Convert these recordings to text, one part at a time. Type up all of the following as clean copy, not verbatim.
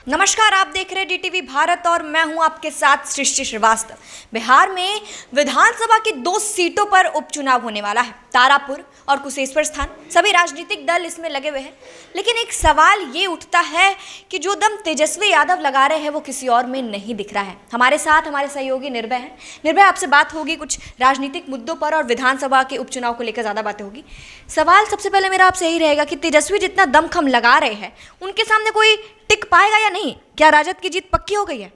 नमस्कार, आप देख रहे हैं डीटीवी भारत और मैं हूं आपके साथ सृष्टि श्रीवास्तव। बिहार में विधानसभा की 2 सीटों पर उपचुनाव होने वाला है, तारापुर और कुशेश्वर स्थान। सभी राजनीतिक दल इसमें लगे हुए हैं, लेकिन एक सवाल ये उठता है कि जो दम तेजस्वी यादव लगा रहे हैं वो किसी और में नहीं दिख रहा है। हमारे साथ हमारे सहयोगी निर्भय हैं। निर्भय, आपसे बात होगी कुछ राजनीतिक मुद्दों पर और विधानसभा के उपचुनाव को लेकर ज़्यादा बातें होगी। सवाल सबसे पहले मेरा आपसे यही रहेगा कि तेजस्वी जितना दमखम लगा रहे हैं, उनके सामने कोई टिक पाएगा या नहीं? क्या राजद की जीत पक्की हो गई है?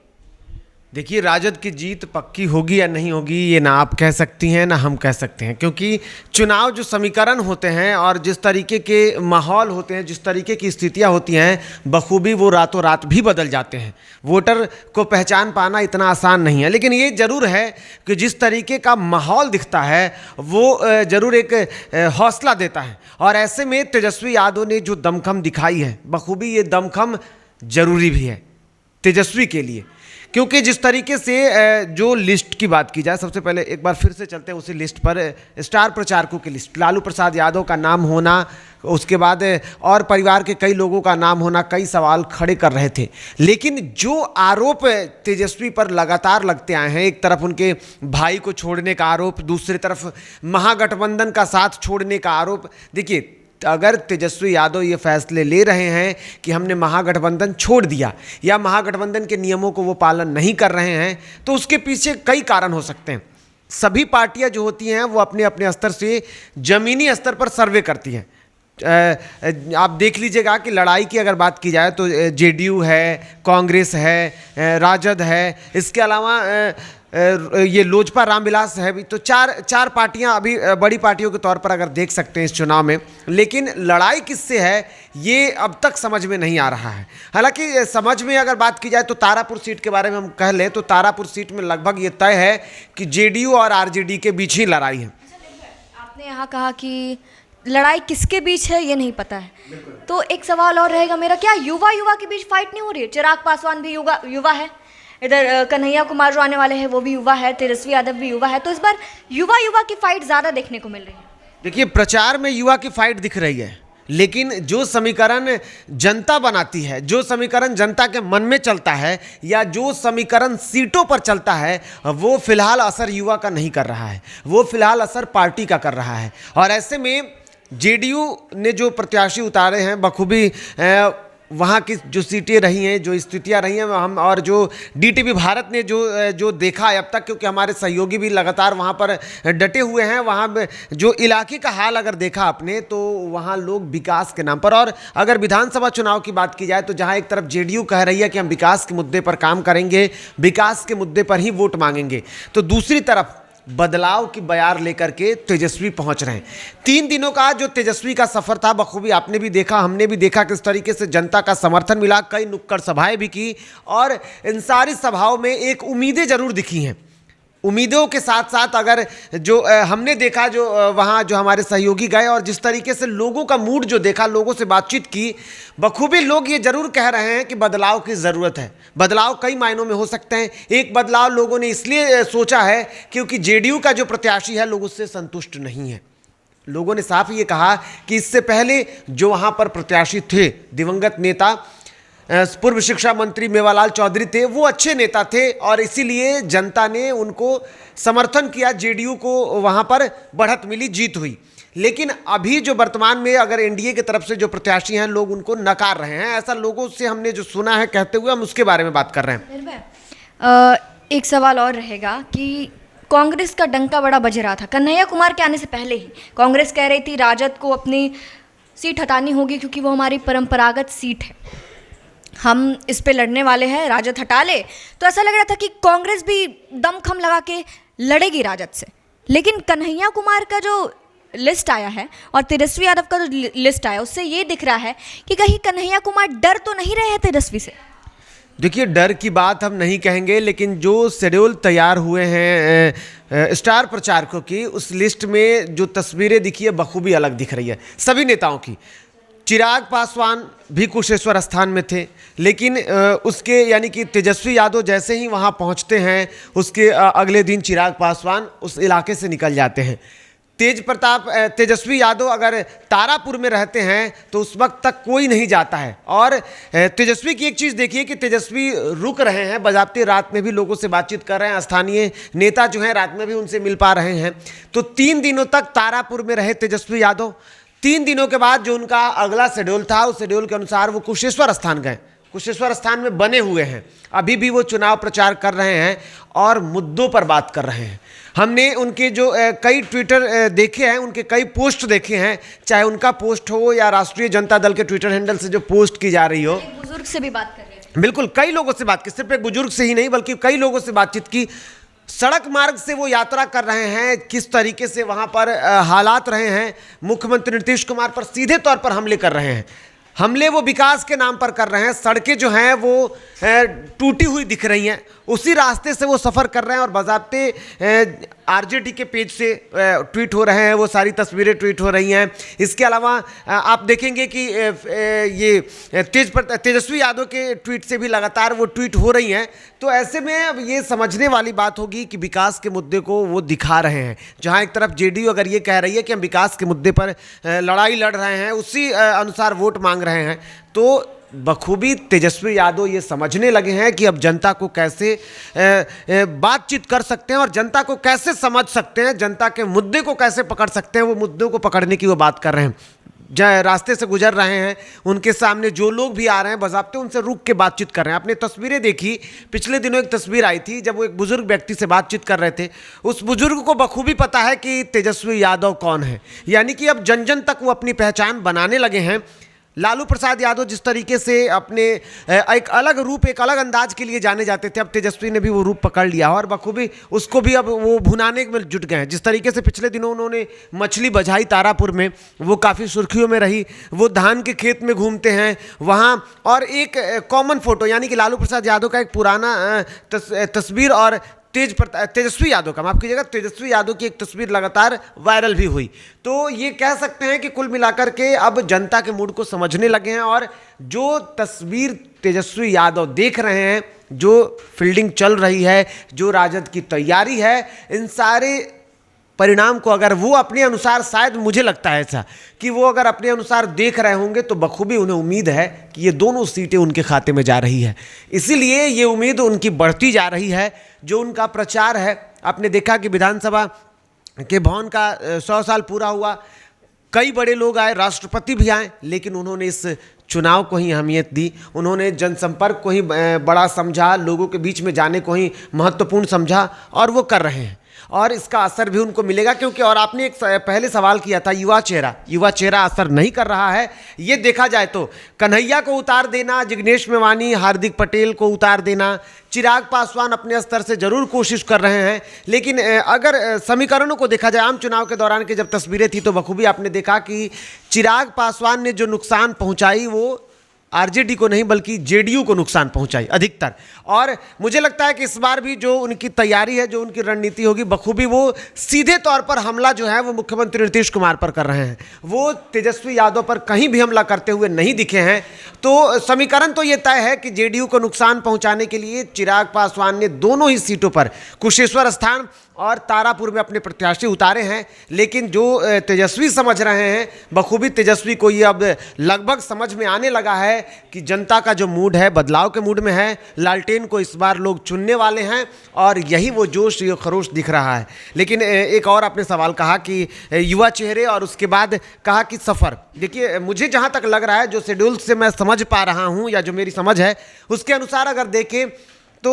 देखिए, राजद की जीत पक्की होगी या नहीं होगी ये ना आप कह सकती हैं ना हम कह सकते हैं, क्योंकि चुनाव जो समीकरण होते हैं और जिस तरीके के माहौल होते हैं, जिस तरीके की स्थितियां होती हैं, बखूबी वो रातों रात भी बदल जाते हैं। वोटर को पहचान पाना इतना आसान नहीं है, लेकिन ये ज़रूर है कि जिस तरीके का माहौल दिखता है वो ज़रूर एक हौसला देता है। और ऐसे में तेजस्वी यादव ने जो दमखम दिखाई है, बखूबी ये दमखम ज़रूरी भी है तेजस्वी के लिए, क्योंकि जिस तरीके से जो लिस्ट की बात की जाए, सबसे पहले एक बार फिर से चलते हैं उसी लिस्ट पर। स्टार प्रचारकों की लिस्ट, लालू प्रसाद यादव का नाम होना, उसके बाद और परिवार के कई लोगों का नाम होना, कई सवाल खड़े कर रहे थे। लेकिन जो आरोप तेजस्वी पर लगातार लगते आए हैं, एक तरफ उनके भाई को छोड़ने का आरोप, दूसरी तरफ महागठबंधन का साथ छोड़ने का आरोप। देखिए, अगर तेजस्वी यादव ये फैसले ले रहे हैं कि हमने महागठबंधन छोड़ दिया या महागठबंधन के नियमों को वो पालन नहीं कर रहे हैं, तो उसके पीछे कई कारण हो सकते हैं। सभी पार्टियां जो होती हैं वो अपने अपने स्तर से ज़मीनी स्तर पर सर्वे करती हैं। आप देख लीजिएगा कि लड़ाई की अगर बात की जाए तो जेडीयू है, कांग्रेस है, राजद है, इसके अलावा ये लोजपा रामविलास है भी। तो चार पार्टियां अभी बड़ी पार्टियों के तौर पर अगर देख सकते हैं इस चुनाव में। लेकिन लड़ाई किससे है ये अब तक समझ में नहीं आ रहा है। हालांकि समझ में अगर बात की जाए तो तारापुर सीट के बारे में हम कह लें तो तारापुर सीट में लगभग ये तय है कि जेडीयू और आरजेडी के बीच ही लड़ाई है। आपने यहाँ कहा कि लड़ाई किसके बीच है ये नहीं पता है, तो एक सवाल और रहेगा मेरा, क्या युवा के बीच फाइट नहीं हो रही है? चिराग पासवान भी युवा है, इधर कन्हैया कुमार जो आने वाले हैं वो भी युवा है, तेजस्वी यादव भी युवा है, तो इस बार युवा की फाइट ज़्यादा देखने को मिल रही है। देखिए, प्रचार में युवा की फाइट दिख रही है, लेकिन जो समीकरण जनता बनाती है, जो समीकरण जनता के मन में चलता है या जो समीकरण सीटों पर चलता है, वो फिलहाल असर युवा का नहीं कर रहा है, वो फिलहाल असर पार्टी का कर रहा है। और ऐसे में जेडीयू ने जो प्रत्याशी उतारे हैं, बखूबी वहाँ की जो सीटें रही हैं, जो स्थितियाँ रही हैं, हम और जो डीटीवी भारत ने जो देखा है अब तक, क्योंकि हमारे सहयोगी भी लगातार वहाँ पर डटे हुए हैं, वहाँ जो इलाके का हाल अगर देखा आपने तो वहाँ लोग विकास के नाम पर, और अगर विधानसभा चुनाव की बात की जाए तो जहाँ एक तरफ जेडीयू कह रही है कि हम विकास के मुद्दे पर काम करेंगे, विकास के मुद्दे पर ही वोट मांगेंगे, तो दूसरी तरफ बदलाव की बयार लेकर के तेजस्वी पहुंच रहे हैं। 3 दिनों का जो तेजस्वी का सफर था, बखूबी आपने भी देखा, हमने भी देखा किस तरीके से जनता का समर्थन मिला, कई नुक्कड़ सभाएं भी की, और इन सारी सभाओं में एक उम्मीदें जरूर दिखी हैं। उम्मीदों के साथ साथ अगर जो हमने देखा, जो वहाँ जो हमारे सहयोगी गए और जिस तरीके से लोगों का मूड जो देखा, लोगों से बातचीत की, बखूबी लोग ये जरूर कह रहे हैं कि बदलाव की ज़रूरत है। बदलाव कई मायनों में हो सकते हैं। एक बदलाव लोगों ने इसलिए सोचा है क्योंकि जेडीयू का जो प्रत्याशी है लोग उससे संतुष्ट नहीं है। लोगों ने साफ ये कहा कि इससे पहले जो वहाँ पर प्रत्याशी थे, दिवंगत नेता पूर्व शिक्षा मंत्री मेवालाल चौधरी थे, वो अच्छे नेता थे और इसीलिए जनता ने उनको समर्थन किया, जेडीयू को वहाँ पर बढ़त मिली, जीत हुई। लेकिन अभी जो वर्तमान में अगर एनडीए की तरफ से जो प्रत्याशी हैं लोग उनको नकार रहे हैं, ऐसा लोगों से हमने जो सुना है कहते हुए, हम उसके बारे में बात कर रहे हैं। एक सवाल और रहेगा कि कांग्रेस का डंका बड़ा बज रहा था कन्हैया कुमार के आने से पहले ही। कांग्रेस कह रही थी राजद को अपनी सीट हटानी होगी क्योंकि वो हमारी परंपरागत सीट है, हम इस पे लड़ने वाले हैं, राजद हटा ले। तो ऐसा लग रहा था कि कांग्रेस भी दमखम लगा के लड़ेगी राजद से। लेकिन कन्हैया कुमार का जो लिस्ट आया है और तेजस्वी यादव का जो लिस्ट आया, उससे ये दिख रहा है कि कहीं कन्हैया कुमार डर तो नहीं रहे हैं तेजस्वी से। देखिए, डर की बात हम नहीं कहेंगे, लेकिन जो शेड्यूल तैयार हुए हैं स्टार प्रचारकों की, उस लिस्ट में जो तस्वीरें दिखी है बखूबी अलग दिख रही है सभी नेताओं की। चिराग पासवान भी कुशेश्वर स्थान में थे, लेकिन उसके यानी कि तेजस्वी यादव जैसे ही वहां पहुंचते हैं उसके अगले दिन चिराग पासवान उस इलाके से निकल जाते हैं। तेजस्वी यादव अगर तारापुर में रहते हैं तो उस वक्त तक कोई नहीं जाता है। और तेजस्वी की एक चीज़ देखिए कि तेजस्वी रुक रहे हैं, बजाते रात में भी लोगों से बातचीत कर रहे हैं, स्थानीय नेता जो हैं रात में भी उनसे मिल पा रहे हैं। तो 3 दिनों तक तारापुर में रहे तेजस्वी यादव। 3 दिनों के बाद जो उनका अगला शेड्यूल था, उस शेड्यूल के अनुसार वो कुशेश्वर स्थान गए। कुशेश्वर स्थान में बने हुए हैं, अभी भी वो चुनाव प्रचार कर रहे हैं और मुद्दों पर बात कर रहे हैं। हमने उनके जो कई ट्विटर देखे हैं, उनके कई पोस्ट देखे हैं, चाहे उनका पोस्ट हो या राष्ट्रीय जनता दल के ट्विटर हैंडल से जो पोस्ट की जा रही हो। बुजुर्ग से भी बात कर रहे हैं। बिल्कुल, कई लोगों से बात की, सिर्फ एक बुजुर्ग से ही नहीं बल्कि कई लोगों से बातचीत की। सड़क मार्ग से वो यात्रा कर रहे हैं, किस तरीके से वहाँ पर हालात रहे हैं। मुख्यमंत्री नीतीश कुमार पर सीधे तौर पर हमले कर रहे हैं। हमले वो विकास के नाम पर कर रहे हैं। सड़कें जो हैं वो टूटी हुई दिख रही हैं, उसी रास्ते से वो सफ़र कर रहे हैं और बाज़ाब्ते आरजेडी के पेज से ट्वीट हो रहे हैं, वो सारी तस्वीरें ट्वीट हो रही हैं। इसके अलावा आप देखेंगे कि ये तेजस्वी यादव के ट्वीट से भी लगातार वो ट्वीट हो रही हैं। तो ऐसे में अब ये समझने वाली बात होगी कि विकास के मुद्दे को वो दिखा रहे हैं। जहाँ एक तरफ जेडीयू अगर ये कह रही है कि हम विकास के मुद्दे पर लड़ाई लड़ रहे हैं, उसी अनुसार वोट मांग रहे हैं, तो बखूबी तेजस्वी यादव ये समझने लगे हैं कि अब जनता को कैसे बातचीत कर सकते हैं और जनता को कैसे समझ सकते हैं, जनता के मुद्दे को कैसे पकड़ सकते हैं। वो मुद्दों को पकड़ने की वो बात कर रहे हैं। रास्ते से गुजर रहे हैं, उनके सामने जो लोग भी आ रहे हैं बजाबते उनसे रुक के बातचीत कर रहे हैं। आपने तस्वीरें देखी, पिछले दिनों एक तस्वीर आई थी जब वो एक बुजुर्ग व्यक्ति से बातचीत कर रहे थे। उस बुजुर्ग को बखूबी पता है कि तेजस्वी यादव कौन है, यानी कि अब जन जन तक वो अपनी पहचान बनाने लगे हैं। लालू प्रसाद यादव जिस तरीके से अपने एक अलग रूप, एक अलग अंदाज के लिए जाने जाते थे, अब तेजस्वी ने भी वो रूप पकड़ लिया और बखूबी उसको भी अब वो भुनाने में जुट गए हैं। जिस तरीके से पिछले दिनों उन्होंने मछली बझाई तारापुर में, वो काफ़ी सुर्खियों में रही। वो धान के खेत में घूमते हैं वहाँ, और एक कॉमन फोटो यानी कि लालू प्रसाद यादव का एक पुराना तस्वीर और तेजस्वी यादव का, माफ कीजिएगा, तेजस्वी यादव की एक तस्वीर लगातार वायरल भी हुई। तो ये कह सकते हैं कि कुल मिलाकर के अब जनता के मूड को समझने लगे हैं और जो तस्वीर तेजस्वी यादव देख रहे हैं, जो फील्डिंग चल रही है, जो राजद की तैयारी है, इन सारे परिणाम को अगर वो अपने अनुसार, शायद मुझे लगता है ऐसा कि वो अगर अपने अनुसार देख रहे होंगे तो बखूबी उन्हें उम्मीद है कि ये दोनों सीटें उनके खाते में जा रही है। इसीलिए ये उम्मीद उनकी बढ़ती जा रही है। जो उनका प्रचार है, आपने देखा कि विधानसभा के भवन का 100 साल पूरा हुआ, कई बड़े लोग आए, राष्ट्रपति भी आए, लेकिन उन्होंने इस चुनाव को ही अहमियत दी। उन्होंने जनसंपर्क को ही बड़ा समझा, लोगों के बीच में जाने को ही महत्वपूर्ण समझा और वो कर रहे हैं और इसका असर भी उनको मिलेगा। क्योंकि और आपने एक पहले सवाल किया था, युवा चेहरा असर नहीं कर रहा है। ये देखा जाए तो कन्हैया को उतार देना, जिग्नेश मेवानी, हार्दिक पटेल को उतार देना, चिराग पासवान अपने स्तर से जरूर कोशिश कर रहे हैं, लेकिन अगर समीकरणों को देखा जाए, आम चुनाव के दौरान की जब तस्वीरें थी तो बखूबी आपने देखा कि चिराग पासवान ने जो नुकसान पहुंचाई वो आरजेडी को नहीं बल्कि जेडीयू को नुकसान पहुंचाई अधिकतर। और मुझे लगता है कि इस बार भी जो उनकी तैयारी है, जो उनकी रणनीति होगी, बखूबी वो सीधे तौर पर हमला जो है वो मुख्यमंत्री नीतीश कुमार पर कर रहे हैं। वो तेजस्वी यादव पर कहीं भी हमला करते हुए नहीं दिखे हैं। तो समीकरण तो ये तय है कि जेडीयू को नुकसान पहुंचाने के लिए चिराग पासवान ने दोनों ही सीटों पर कुशेश्वर स्थान और तारापुर में अपने प्रत्याशी उतारे हैं। लेकिन जो तेजस्वी समझ रहे हैं, बखूबी तेजस्वी को ये अब लगभग समझ में आने लगा है कि जनता का जो मूड है बदलाव के मूड में है। लालटेन को इस बार लोग चुनने वाले हैं और यही वो जोश, ये खरोश दिख रहा है। लेकिन एक और आपने सवाल कहा कि युवा चेहरे और उसके बाद कहा कि सफ़र। देखिए, मुझे जहाँ तक लग रहा है, जो शेड्यूल से मैं समझ पा रहा हूँ या जो मेरी समझ है उसके अनुसार अगर देखें तो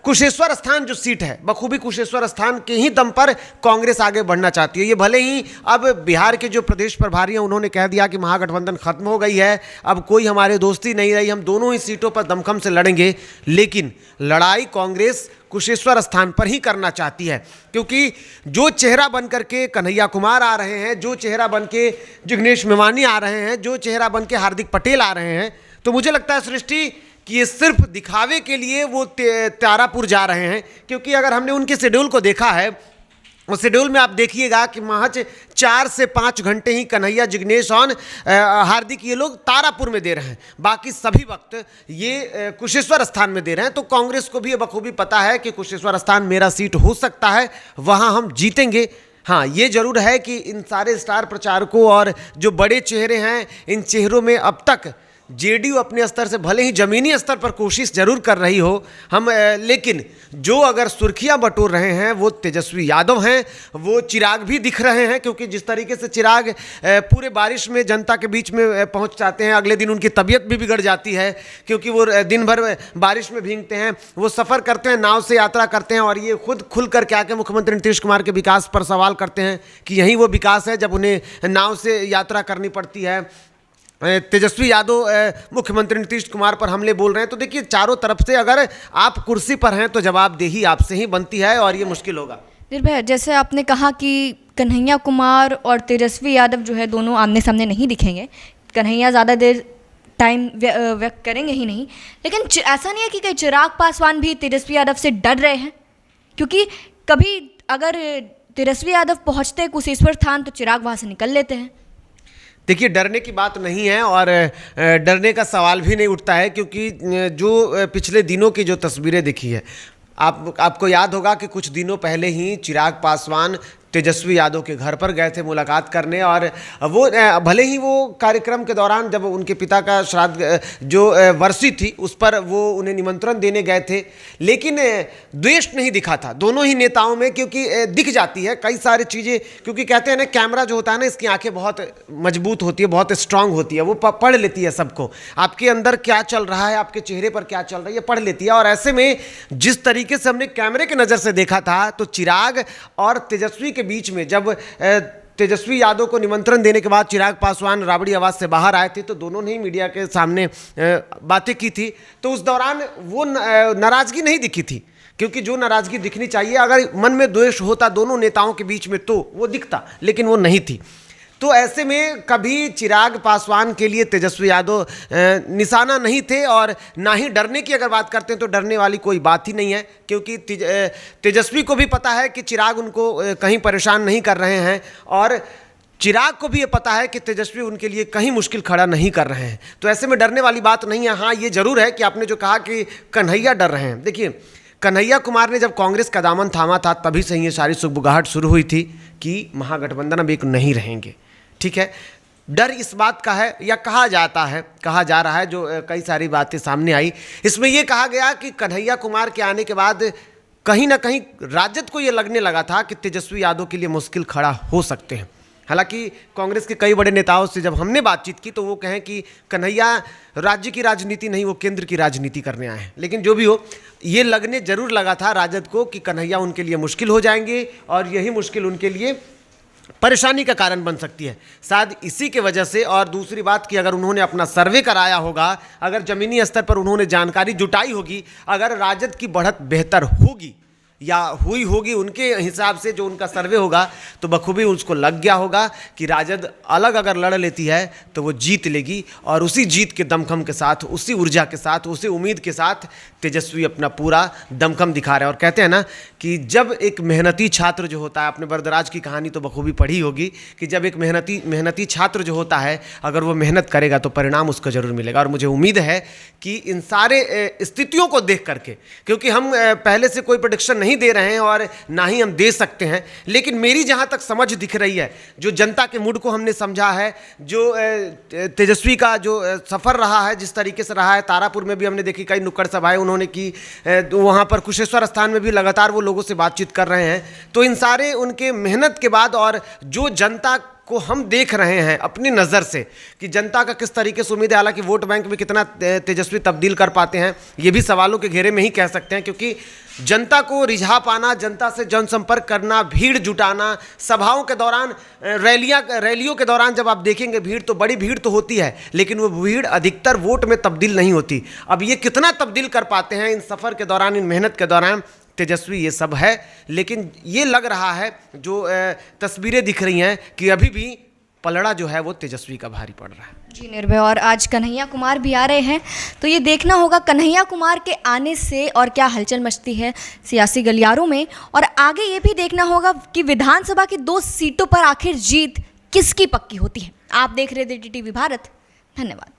कुशेश्वर स्थान जो सीट है, बखूबी कुशेश्वर स्थान के ही दम पर कांग्रेस आगे बढ़ना चाहती है। ये भले ही अब बिहार के जो प्रदेश प्रभारी हैं उन्होंने कह दिया कि महागठबंधन खत्म हो गई है, अब कोई हमारे दोस्ती नहीं रही, हम दोनों ही सीटों पर दमखम से लड़ेंगे, लेकिन लड़ाई कांग्रेस कुशेश्वर स्थान पर ही करना चाहती है। क्योंकि जो चेहरा बन करके कन्हैया कुमार आ रहे हैं, जो चेहरा बन के जिग्नेश मेवानी आ रहे हैं, जो चेहरा बन के हार्दिक पटेल आ रहे हैं, तो मुझे लगता है सृष्टि कि ये सिर्फ दिखावे के लिए वो तारापुर जा रहे हैं। क्योंकि अगर हमने उनके शेड्यूल को देखा है, उस शेड्यूल में आप देखिएगा कि महज 4 से 5 घंटे ही कन्हैया, जिग्नेश और हार्दिक ये लोग तारापुर में दे रहे हैं, बाकी सभी वक्त ये कुशेश्वर स्थान में दे रहे हैं। तो कांग्रेस को भी ये बखूबी पता है कि कुशेश्वर स्थान मेरा सीट हो सकता है, वहाँ हम जीतेंगे। हाँ, ये जरूर है कि इन सारे स्टार प्रचारकों और जो बड़े चेहरे हैं, इन चेहरों में अब तक जेडीयू अपने स्तर से भले ही जमीनी स्तर पर कोशिश जरूर कर रही हो, लेकिन जो अगर सुर्खियां बटोर रहे हैं वो तेजस्वी यादव हैं, वो चिराग भी दिख रहे हैं, क्योंकि जिस तरीके से चिराग पूरे बारिश में जनता के बीच में पहुंच जाते हैं, अगले दिन उनकी तबीयत भी बिगड़ जाती है क्योंकि वो दिन भर बारिश में भीगते हैं, वो सफ़र करते हैं, नाव से यात्रा करते हैं और ये खुद खुल कर के आके मुख्यमंत्री नीतीश कुमार के विकास पर सवाल करते हैं कि यही वो विकास है जब उन्हें नाव से यात्रा करनी पड़ती है। तेजस्वी यादव मुख्यमंत्री नीतीश कुमार पर हमले बोल रहे हैं। तो देखिए, चारों तरफ से अगर आप कुर्सी पर हैं तो जवाबदेही आपसे ही बनती है और ये मुश्किल होगा। निर्भय, जैसे आपने कहा कि कन्हैया कुमार और तेजस्वी यादव जो है दोनों आमने सामने नहीं दिखेंगे, कन्हैया ज़्यादा देर टाइम व्यक्त करेंगे ही नहीं, लेकिन ऐसा नहीं है कि कहीं चिराग पासवान भी तेजस्वी यादव से डर रहे हैं? क्योंकि कभी अगर तेजस्वी यादव पहुँचते कुशेश्वर थान तो चिराग वहाँ से निकल लेते हैं। देखिए, डरने की बात नहीं है और डरने का सवाल भी नहीं उठता है, क्योंकि जो पिछले दिनों की जो तस्वीरें दिखी है, आपको याद होगा कि कुछ दिनों पहले ही चिराग पासवान तेजस्वी यादव के घर पर गए थे मुलाकात करने, और वो भले ही वो कार्यक्रम के दौरान जब उनके पिता का श्राद्ध जो वर्षी थी उस पर वो उन्हें निमंत्रण देने गए थे, लेकिन द्वेष नहीं दिखा था दोनों ही नेताओं में, क्योंकि दिख जाती है कई सारी चीज़ें, क्योंकि कहते हैं ना, कैमरा जो होता है ना, इसकी आंखें बहुत मजबूत होती है, बहुत स्ट्रांग होती है, वो पढ़ लेती है सबको, आपके अंदर क्या चल रहा है, आपके चेहरे पर क्या चल रहा है, ये पढ़ लेती है। और ऐसे में जिस तरीके से हमने कैमरे की नज़र से देखा था, तो चिराग और तेजस्वी के बीच में जब तेजस्वी यादव को निमंत्रण देने के बाद चिराग पासवान राबड़ी आवाज से बाहर आए थे, तो दोनों ने ही मीडिया के सामने बातें की थी, तो उस दौरान वो नाराजगी नहीं दिखी थी, क्योंकि जो नाराजगी दिखनी चाहिए, अगर मन में द्वेष होता दोनों नेताओं के बीच में तो वो दिखता, लेकिन वो नहीं थी। तो ऐसे में कभी चिराग पासवान के लिए तेजस्वी यादव निशाना नहीं थे, और ना ही डरने की अगर बात करते हैं तो डरने वाली कोई बात ही नहीं है, क्योंकि तेजस्वी को भी पता है कि चिराग उनको कहीं परेशान नहीं कर रहे हैं, और चिराग को भी ये पता है कि तेजस्वी उनके लिए कहीं मुश्किल खड़ा नहीं कर रहे हैं। तो ऐसे में डरने वाली बात नहीं है। हाँ, ये जरूर है कि आपने जो कहा कि कन्हैया डर रहे हैं, देखिए, कन्हैया कुमार ने जब कांग्रेस का दामन थामा था तभी से ये सारी सुगबुगाहट शुरू हुई थी कि महागठबंधन अब एक नहीं रहेंगे। ठीक है, डर इस बात का है, या कहा जा रहा है, जो कई सारी बातें सामने आई, इसमें यह कहा गया कि कन्हैया कुमार के आने के बाद कहीं ना कहीं राजद को यह लगने लगा था कि तेजस्वी यादव के लिए मुश्किल खड़ा हो सकते हैं। हालांकि कांग्रेस के कई बड़े नेताओं से जब हमने बातचीत की तो वो कहें कि कन्हैया राज्य की राजनीति नहीं, वो केंद्र की राजनीति करने आए हैं। लेकिन जो भी हो, ये लगने जरूर लगा था राजद को कि कन्हैया उनके लिए मुश्किल हो जाएंगे, और यही मुश्किल उनके लिए परेशानी का कारण बन सकती है। शायद इसी के वजह से, और दूसरी बात कि अगर उन्होंने अपना सर्वे कराया होगा, अगर जमीनी स्तर पर उन्होंने जानकारी जुटाई होगी, अगर राजद की बढ़त बेहतर होगी या हुई होगी उनके हिसाब से, जो उनका सर्वे होगा, तो बखूबी उसको लग गया होगा कि राजद अलग अगर लड़ लेती है तो वो जीत लेगी, और उसी जीत के दमखम के साथ, उसी ऊर्जा के साथ, उसी उम्मीद के साथ तेजस्वी अपना पूरा दमखम दिखा रहे हैं। और कहते हैं ना कि जब एक मेहनती छात्र जो होता है, आपने बरदराज की कहानी तो बखूबी पढ़ी होगी, कि जब एक मेहनती छात्र जो होता है, अगर वो मेहनत करेगा तो परिणाम उसको जरूर मिलेगा। और मुझे उम्मीद है कि इन सारे स्थितियों को देख करके, क्योंकि हम पहले से कोई प्रेडिक्शन नहीं दे रहे हैं और ना ही हम दे सकते हैं, लेकिन मेरी जहां तक समझ दिख रही है, जो जनता के मूड को हमने समझा है, जो तेजस्वी का जो सफ़र रहा है, जिस तरीके से रहा है, तारापुर में भी हमने देखी कई नुक्कड़ सभाएं उन्होंने की, वहां पर कुशेश्वर स्थान में भी लगातार वो लोगों से बातचीत कर रहे हैं। तो इन सारे उनके मेहनत के बाद, और जो जनता को हम देख रहे हैं अपनी नज़र से कि जनता का किस तरीके से उम्मीद है, हालांकि वोट बैंक में कितना तेजस्वी तब्दील कर पाते हैं, ये भी सवालों के घेरे में ही कह सकते हैं, क्योंकि जनता को रिझा पाना, जनता से जनसंपर्क करना, भीड़ जुटाना, सभाओं के दौरान, रैलियों के दौरान जब आप देखेंगे भीड़, तो बड़ी भीड़ तो होती है, लेकिन वो भीड़ अधिकतर वोट में तब्दील नहीं होती। अब ये कितना तब्दील कर पाते हैं इन सफ़र के दौरान, इन मेहनत के दौरान, तेजस्वी, ये सब है। लेकिन ये लग रहा है, जो तस्वीरें दिख रही हैं, कि अभी भी पलड़ा जो है वो तेजस्वी का भारी पड़ रहा है। जी निर्भय, और आज कन्हैया कुमार भी आ रहे हैं, तो ये देखना होगा कन्हैया कुमार के आने से और क्या हलचल मचती है सियासी गलियारों में, और आगे ये भी देखना होगा कि विधानसभा की 2 सीटों पर आखिर जीत किसकी पक्की होती है। आप देख रहे थे DTV भारत, धन्यवाद।